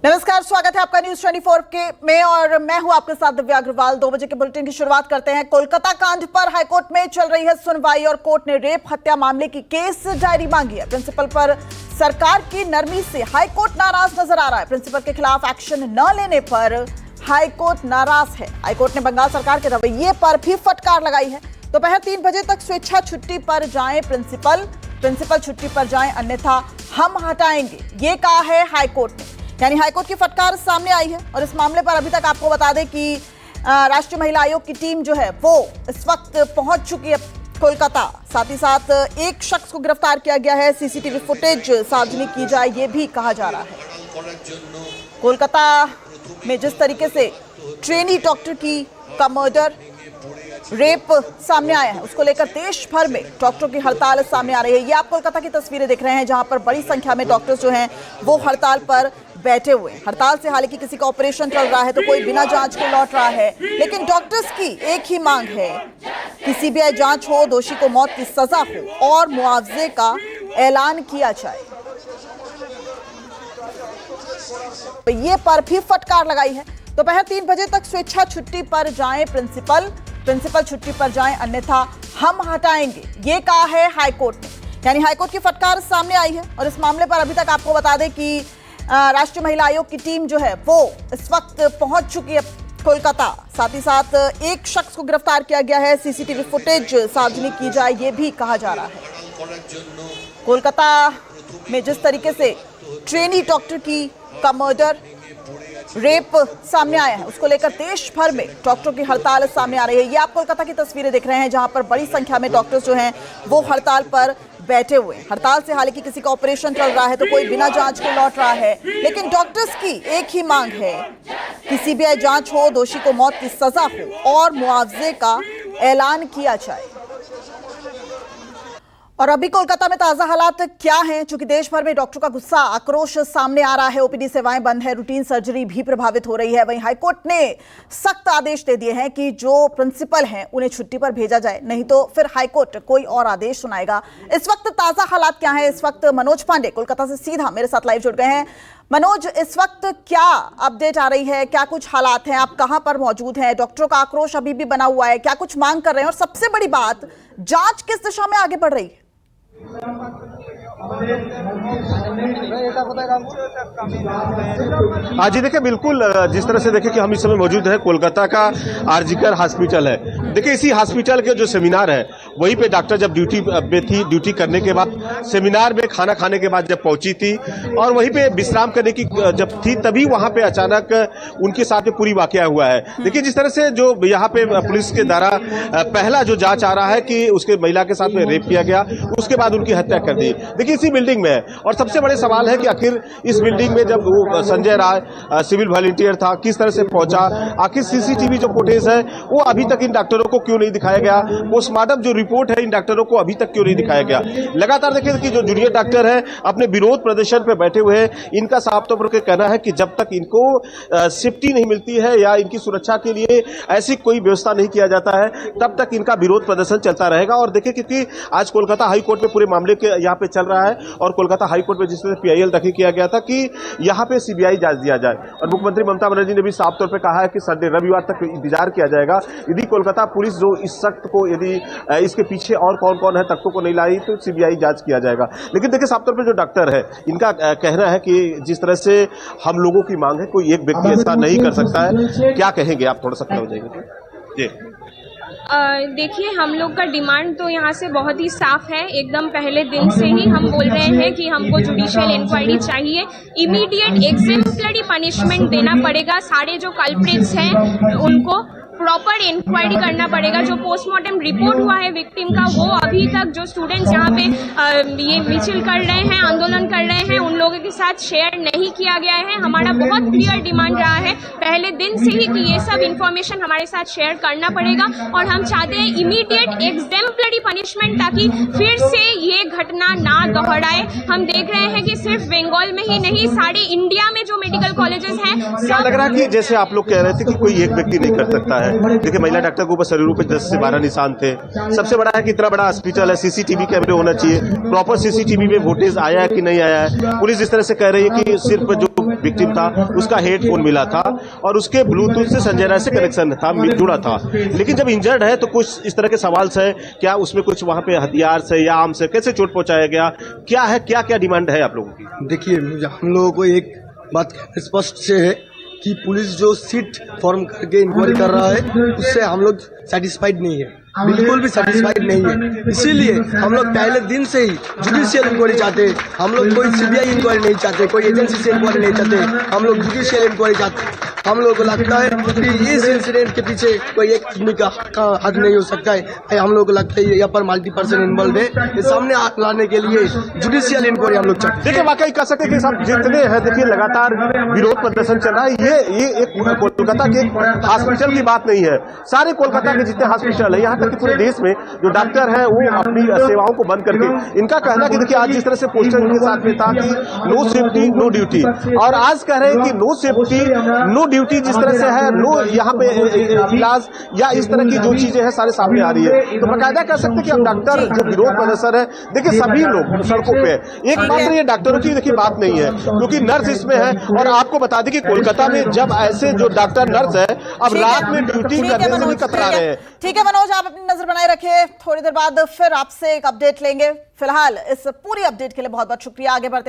नमस्कार, स्वागत है आपका न्यूज 24 के में और मैं हूं आपके साथ दिव्या अग्रवाल। 2 बजे के बुलेटिन की शुरुआत करते हैं। कोलकाता कांड पर हाईकोर्ट में चल रही है सुनवाई और कोर्ट ने रेप हत्या मामले की केस डायरी मांगी है। प्रिंसिपल पर सरकार की नरमी से हाईकोर्ट नाराज नजर आ रहा है। प्रिंसिपल के खिलाफ एक्शन न लेने पर हाईकोर्ट नाराज है। हाईकोर्ट ने बंगाल सरकार के रवैये पर भी फटकार लगाई है। दोपहर 3 बजे तक स्वेच्छा छुट्टी पर जाएं प्रिंसिपल छुट्टी पर जाएं, अन्यथा हम हटाएंगे, ये कहा है हाईकोर्ट ने। यानी हाईकोर्ट की फटकार सामने आई है और इस मामले पर अभी तक आपको बता दें कि राष्ट्रीय महिला आयोग की टीम जो है वो इस वक्त पहुंच चुकी है कोलकाता। साथ ही साथ एक शख्स को गिरफ्तार किया गया है। सीसीटीवी फुटेज सार्वजनिक की जाए, ये भी कहा जा रहा है। कोलकाता में जिस तरीके से ट्रेनी डॉक्टर का मर्डर, रेप सामने आया है, उसको लेकर देश भर में डॉक्टरों की हड़ताल सामने आ रही है। ये आप कोलकाता की तस्वीरें देख रहे हैं, जहां पर बड़ी संख्या में डॉक्टर्स जो हैं वो हड़ताल पर बैठे हुए हैं। हड़ताल से हालांकि किसी का ऑपरेशन चल रहा है तो कोई बिना जांच के लौट रहा है, लेकिन डॉक्टर्स की एक ही मांग है कि सीबीआई जांच हो, दोषी को मौत की सजा हो और मुआवजे का ऐलान किया जाए। तो ये पर भी फटकार लगाई है। दोपहर 3 बजे तक स्वेच्छा छुट्टी पर जाएं प्रिंसिपल छुट्टी पर जाएं, अन्यथा हम हटाएंगे, ये कहा है हाईकोर्ट ने। यानी हाईकोर्ट की फटकार सामने आई है और इस मामले पर अभी तक आपको बता दें कि राष्ट्रीय महिला आयोग की टीम जो है वो इस वक्त पहुंच चुकी है कोलकाता। साथ ही साथ एक शख्स को गिरफ्तार किया गया है। सीसीटीवी फुटेज सार्वजनिक की जाए, ये भी कहा जा रहा है। कोलकाता में जिस तरीके से ट्रेनी डॉक्टर का मर्डर, रेप सामने आया है, उसको लेकर देश भर में डॉक्टरों की हड़ताल सामने आ रही है। ये आप कोलकाता की तस्वीरें देख रहे हैं, जहां पर बड़ी संख्या में डॉक्टर्स जो हैं वो हड़ताल पर बैठे हुए हैं। हड़ताल से हालांकि किसी का ऑपरेशन चल रहा है तो कोई बिना जांच के लौट रहा है, लेकिन डॉक्टर्स की एक ही मांग है कि सीबीआई जांच हो, दोषी को मौत की सजा हो और मुआवजे का ऐलान किया जाए। और अभी कोलकाता में ताजा हालात क्या हैं? चूंकि देश भर में डॉक्टरों का गुस्सा, आक्रोश सामने आ रहा है। ओपीडी सेवाएं बंद है, रूटीन सर्जरी भी प्रभावित हो रही है। वहीं हाईकोर्ट ने सख्त आदेश दे दिए हैं कि जो प्रिंसिपल हैं उन्हें छुट्टी पर भेजा जाए, नहीं तो फिर हाईकोर्ट कोई और आदेश सुनाएगा। इस वक्त ताजा हालात क्या है? इस वक्त मनोज पांडे कोलकाता से सीधा मेरे साथ लाइव जुड़ गए हैं। मनोज, इस वक्त क्या अपडेट आ रही है, क्या कुछ हालात हैं, आप कहां पर मौजूद हैं? डॉक्टरों का आक्रोश अभी भी बना हुआ है, क्या कुछ मांग कर रहे हैं और सबसे बड़ी बात, जांच किस दिशा में आगे बढ़ रही है? जी देखिए, बिल्कुल जिस तरह से देखें कि हम इस समय मौजूद है कोलकाता का आरजीकर हॉस्पिटल है। देखिए, इसी हॉस्पिटल के जो सेमिनार है वहीं पे डॉक्टर जब ड्यूटी करने के बाद सेमिनार में खाना खाने के बाद जब पहुंची थी और वहीं पे विश्राम करने की जब थी, तभी वहां पे अचानक उनके साथ में पूरी वाकया हुआ है। देखिए, जिस तरह से जो यहाँ पे पुलिस के द्वारा पहला जो जांच आ रहा है कि उसके महिला के साथ में रेप किया गया, उसके बाद उनकी हत्या कर दी। देखिए, इसी बिल्डिंग में है और सबसे बड़े सवाल है कि आखिर इस बिल्डिंग में जब वो संजय राय सिविल वॉलंटियर था, किस तरह से पहुंचा? आखिर सीसीटीवी जो फुटेज है वो अभी तक इन डॉक्टरों को क्यों नहीं दिखाया गया? पोस्टमार्टम जो रिपोर्ट है इन डॉक्टरों को अभी तक क्यों नहीं दिखाया गया? लगातार देखिए कि जो जूनियर डॉक्टर है अपने विरोध प्रदर्शन पे बैठे हुए हैं। इनका साफ तौर पर कहना है कि जब तक इनको सेफ्टी नहीं मिलती है या इनकी सुरक्षा के लिए ऐसी कोई व्यवस्था नहीं किया जाता है, तब तक इनका विरोध प्रदर्शन चलता रहेगा। और देखिए, क्योंकि आज कोलकाता हाईकोर्ट में पूरे मामले के यहाँ पे चल रहा है और कोलकाता हाईकोर्ट में जिस तरह पीआईएल दाखिल किया गया था कि यहाँ पे सीबीआई जांच दिया जाए, और मुख्यमंत्री ममता बनर्जी ने भी साफ तौर पे कहा है कि संडे रविवार तक इंतजार किया जाएगा। यदि कोलकाता पुलिस जो इस सख्त को, यदि इसके पीछे और कौन कौन है तख्तों को नहीं लाई तो सीबीआई जांच किया जाएगा। लेकिन देखिए, साफ तौर पर जो डॉक्टर है इनका कहना है कि जिस तरह से हम लोगों की मांग है, कोई एक व्यक्ति ऐसा नहीं कर सकता है। क्या कहेंगे आप? थोड़ा सा खड़ा हो जाएंगे जी। देखिए, हम लोग का डिमांड तो यहाँ से बहुत ही साफ है। एकदम पहले दिन से ही हम बोल रहे हैं कि हमको जुडिशियल इंक्वायरी चाहिए, इमीडिएट एग्जेम्पलरी पनिशमेंट देना पड़ेगा। सारे जो कल्प्रिट्स हैं उनको प्रॉपर इंक्वायरी करना पड़ेगा। जो पोस्टमार्टम रिपोर्ट हुआ है विक्टिम का, वो अभी तक जो स्टूडेंट्स यहाँ पे ये मिছিল कर रहे हैं, आंदोलन कर रहे हैं, उन लोगों के साथ शेयर नहीं किया गया है। हमारा बहुत क्लियर डिमांड रहा है पहले दिन से ही कि ये सब इंफॉर्मेशन हमारे साथ शेयर करना पड़ेगा और हम चाहते हैं इमीडिएट एग्जेम्पलरी पनिशमेंट, ताकि फिर से ये घटना ना दोहराए। हम देख रहे हैं कि सिर्फ बंगाल में ही नहीं, सारे इंडिया में जो मेडिकल कॉलेजेस हैं, क्या लग रहा है कि जैसे आप लोग कह रहे थे कि कोई एक व्यक्ति नहीं कर सकता है। देखिए, महिला डॉक्टर के ऊपर शरीरों पे 10 से 12 निशान थे। सबसे बड़ा है कि इतना बड़ा हॉस्पिटल है, सीसीटीवी कैमरे होना चाहिए। प्रॉपर सीसीटीवी में फुटेज आया है कि नहीं आया है? पुलिस इस तरह से कह रही है कि सिर्फ जो विक्टिम था उसका हेडफोन मिला था और उसके ब्लूटूथ से संजय राय से कनेक्शन था, जुड़ा था। लेकिन जब इंजर्ड है तो कुछ इस तरह के सवाल है, क्या उसमें कुछ वहां पे हथियार से या आम से कैसे चोट पहुंचाया गया, क्या है, क्या क्या डिमांड है आप लोगों की? देखिए, हम लोगों को एक बात स्पष्ट से है कि पुलिस जो सीट फॉर्म करके इंक्वायरी कर रहा है उससे हम लोग सेटिस्फाइड नहीं है, बिल्कुल भी सेटिस्फाइड नहीं है। इसीलिए हम लोग पहले दिन से ही जुडिशियल इंक्वायरी चाहते हैं। हम लोग कोई सीबीआई इंक्वायरी नहीं चाहते, कोई एजेंसी से इंक्वायरी नहीं चाहते, हम लोग जुडिशियल इंक्वायरी चाहते हैं। हम लोगों को लगता है कि इस इंसिडेंट के पीछे कोई एक आदमी का हाथ नहीं हो सकता है। हम लोग को लगता है यहाँ पर मल्टी पर्सन इन्वॉल्व है। ये सामने लाने के लिए जुडिशियल इंक्वायरी हम लोग चाहते हैं। देखिए, वाकई कह सकते हैं कि सब जितने हैं, देखिए लगातार विरोध प्रदर्शन चल रहा है। ये एक कोलकाता के हॉस्पिटल की बात नहीं है, सारे कोलकाता के जितने हॉस्पिटल है, यहाँ तक कि पूरे देश में जो डॉक्टर है वो अपनी सेवाओं को बंद करके, इनका कहना कि देखिए आज जिस तरह से पोस्टर इनके साथ में था कि नो सेफ्टी नो ड्यूटी, और आज कह रहे हैं कि नो सेफ्टी नो ड्यूटी जिस तरह से है, नो यहाँ पे इलाज या इस तरह की जो चीजें हैं सारे सामने आ रही है। तो बाकायदा कह सकते हैं कि अब डॉक्टर जो विरोध प्रदर्शन है, देखिए सभी लोग सड़कों पे, एक मात्र ये डॉक्टरों की देखिए बात नहीं है क्योंकि नर्स इसमें है। और आपको बता दें कि कोलकाता में जब ऐसे जो डॉक्टर नर्स है अब रात में ड्यूटी करने से भी कतरा रहे हैं। ठीक है मनोज, आप अपनी नजर बनाए रखिए, थोड़ी देर बाद फिर आपसे एक अपडेट लेंगे। फिलहाल इस पूरी अपडेट के लिए बहुत बहुत शुक्रिया। आगे बढ़ते